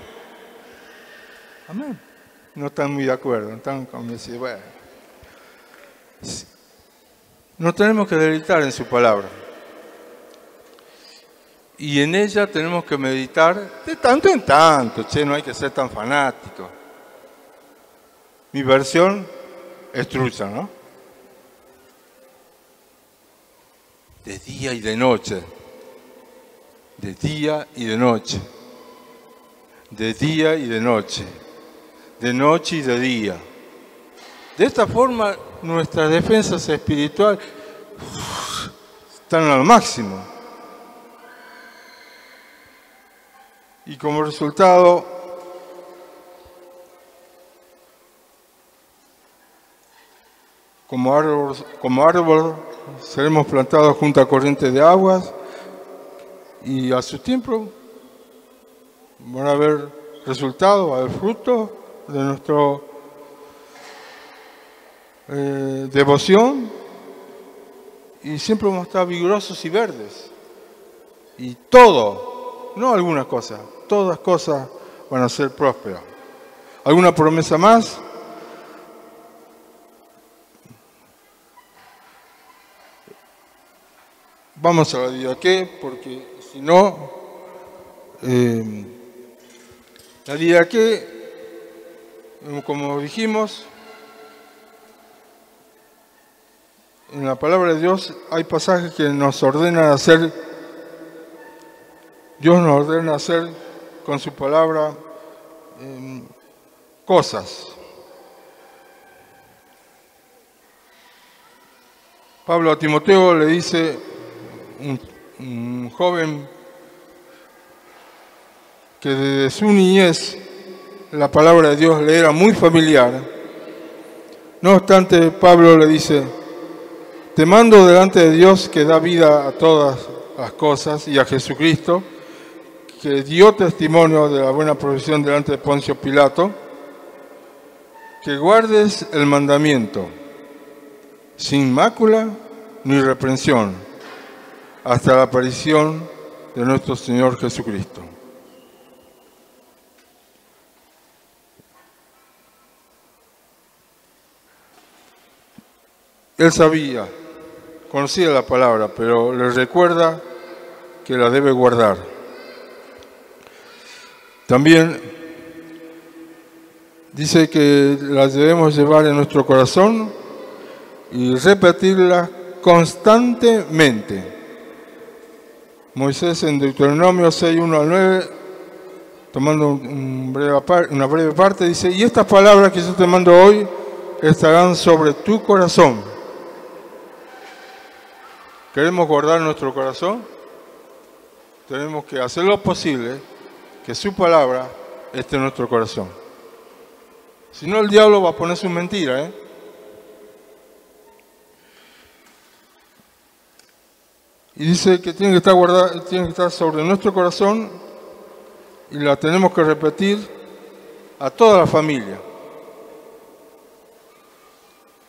Amén. No están muy de acuerdo, están convencidos. Bueno. Nos tenemos que deleitar en su palabra. Y en ella tenemos que meditar de tanto en tanto. No hay que ser tan fanático. Mi versión es trucha, ¿no? De día y de noche. De día y de noche. De día y de noche. De noche y de día. De esta forma, nuestras defensas espirituales están al máximo. Y como resultado, como árbol seremos plantados junto a corrientes de aguas y a su tiempo van a haber resultados, va a haber fruto de nuestra devoción y siempre vamos a estar vigorosos y verdes. Y todo, no algunas cosas, todas cosas van a ser prósperas. ¿Alguna promesa más? Vamos a la didaqué, porque si no, la didaqué, como dijimos, en la palabra de Dios hay pasajes que nos ordenan hacer, Dios nos ordena hacer con su palabra cosas. Pablo a Timoteo le dice, un joven que desde su niñez la palabra de Dios le era muy familiar. No obstante, Pablo le dice, te mando delante de Dios que da vida a todas las cosas y a Jesucristo, que dio testimonio de la buena profesión delante de Poncio Pilato, que guardes el mandamiento sin mácula ni reprensión hasta la aparición de nuestro Señor Jesucristo. Él sabía, conocía la palabra, pero le recuerda que la debe guardar. También dice que la debemos llevar en nuestro corazón y repetirla constantemente. Moisés en Deuteronomio 6, 1 al 9, tomando una breve parte, dice, y estas palabras que yo te mando hoy estarán sobre tu corazón. ¿Queremos guardar nuestro corazón? Tenemos que hacer lo posible que su palabra esté en nuestro corazón. Si no, el diablo va a poner su mentira, Y dice que tiene que estar guardada, tiene que estar sobre nuestro corazón y la tenemos que repetir a toda la familia.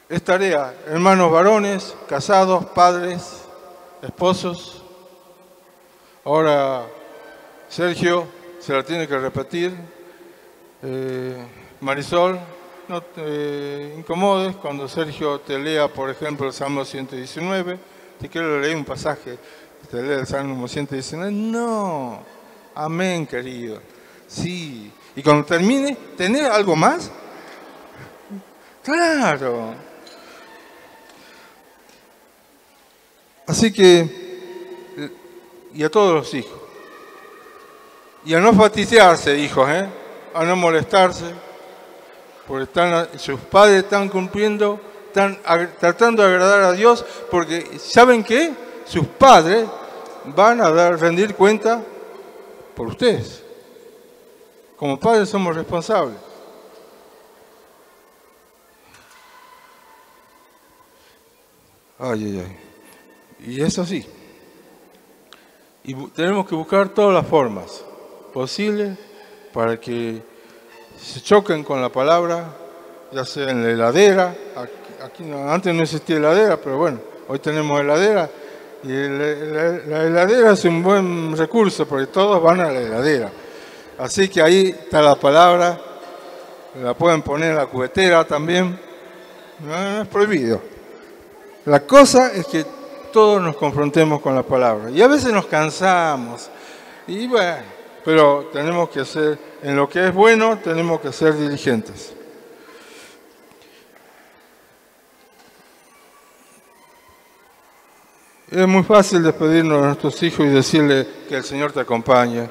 Es tarea, hermanos varones, casados, padres, esposos. Ahora Sergio se la tiene que repetir. Marisol, no te incomodes cuando Sergio te lea, por ejemplo, el Salmo 119. Te quiero leer un pasaje, te lea el Salmo 119. No, amén, querido. Sí, y cuando termine, ¿tenés algo más? Claro. Así que, y a todos los hijos. Y a no faticearse, hijos, a no molestarse, porque sus padres están cumpliendo, están tratando de agradar a Dios, porque ¿saben qué? Sus padres van a rendir cuenta por ustedes. Como padres somos responsables. Ay, ay, ay. Y eso sí. Y tenemos que buscar todas las formas posibles para que se choquen con la palabra, ya sea en la heladera. Aquí antes no existía heladera, pero bueno, hoy tenemos heladera. Y la heladera es un buen recurso porque todos van a la heladera. Así que ahí está la palabra, la pueden poner en la cubetera también, no es prohibido. La cosa es que todos nos confrontemos con la palabra y a veces nos cansamos, y bueno, pero tenemos que ser, en lo que es bueno, tenemos que ser diligentes. Es muy fácil despedirnos de nuestros hijos y decirle que el Señor te acompañe,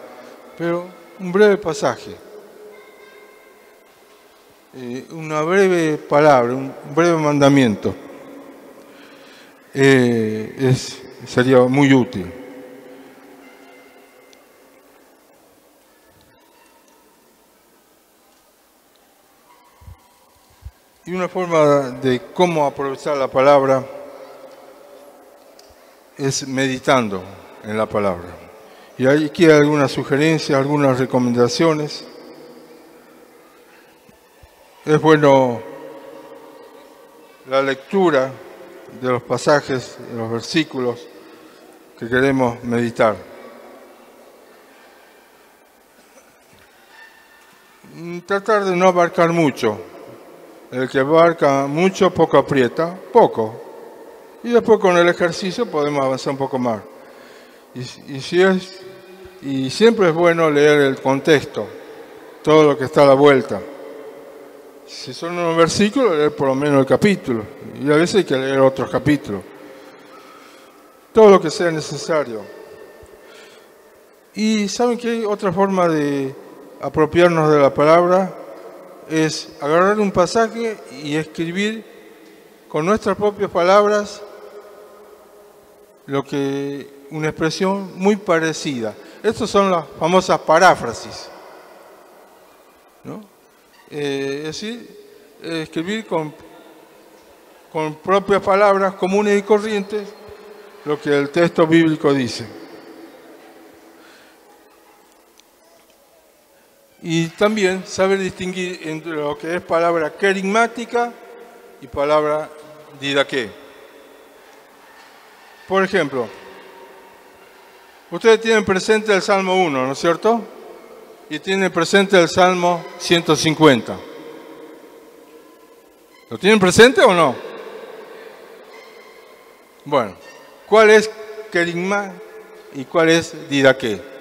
pero un breve pasaje, una breve palabra, un breve mandamiento, sería muy útil. Y una forma de cómo aprovechar la palabra es meditando en la palabra. Y aquí hay algunas sugerencias, algunas recomendaciones. Es bueno la lectura de los pasajes, de los versículos que queremos meditar. Tratar de no abarcar mucho. El que abarca mucho, poco aprieta, poco. Y después con el ejercicio podemos avanzar un poco más. Y siempre es bueno leer el contexto, todo lo que está a la vuelta. Si son unos versículos, leer por lo menos el capítulo. Y a veces hay que leer otros capítulos. Todo lo que sea necesario. Y ¿saben qué? Otra forma de apropiarnos de la palabra es agarrar un pasaje y escribir con nuestras propias palabras una expresión muy parecida. Estas son las famosas paráfrasis, ¿no? Es decir, escribir con propias palabras comunes y corrientes lo que el texto bíblico dice. Y también saber distinguir entre lo que es palabra querigmática y palabra didaqué. Por ejemplo, ustedes tienen presente el Salmo 1, ¿no es cierto? Y tienen presente el Salmo 150. ¿Lo tienen presente o no? Bueno, ¿cuál es querigma y cuál es didaqué?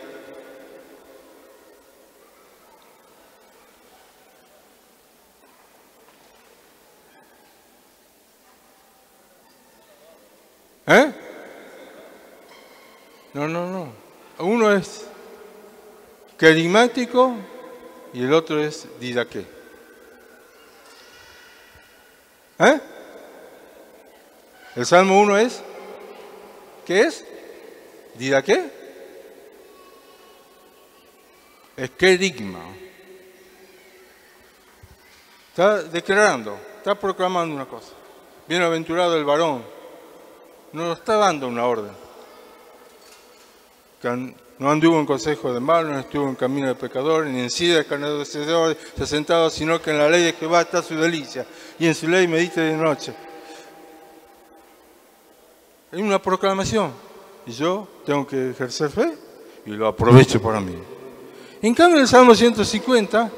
No. Uno es querigmático y el otro es didaqué. El Salmo 1 es, ¿qué es? ¿Didaqué? Es querigma. Está declarando, está proclamando una cosa. Bienaventurado el varón. No está dando una orden. Que no anduvo en consejo de malos, no estuvo en camino de pecadores, ni en silla de escarnecedores se sentado, sino que en la ley de Jehová está su delicia, y en su ley medita de noche. Es una proclamación, y yo tengo que ejercer fe, y lo aprovecho para mí. En cambio, el Salmo 150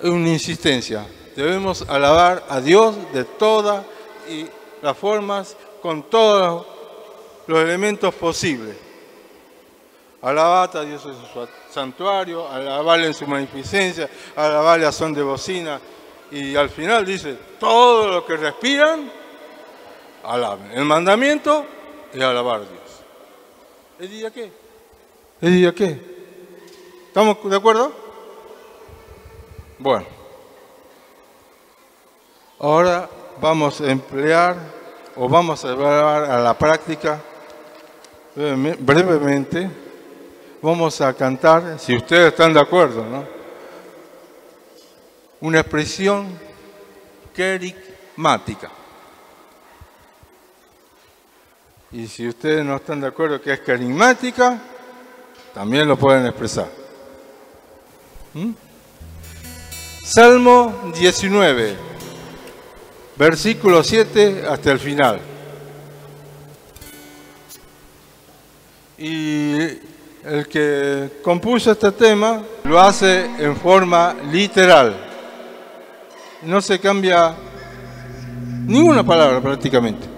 es una insistencia. Debemos alabar a Dios de todas las formas, con todos los elementos posibles. Alabad a Dios en su santuario, alabarle en su magnificencia, alabarle a son de bocina. Y al final dice, todo lo que respiran, alaben. El mandamiento es alabar a Dios. ¿El día qué? ¿El día qué? ¿Estamos de acuerdo? Bueno. Ahora vamos a emplear o vamos a llevar a la práctica brevemente. Vamos a cantar, si ustedes están de acuerdo, ¿no? Una expresión querigmática. Y si ustedes no están de acuerdo que es querigmática, también lo pueden expresar. Salmo 19, versículo 7 hasta el final. Y el que compuso este tema lo hace en forma literal. No se cambia ninguna palabra prácticamente.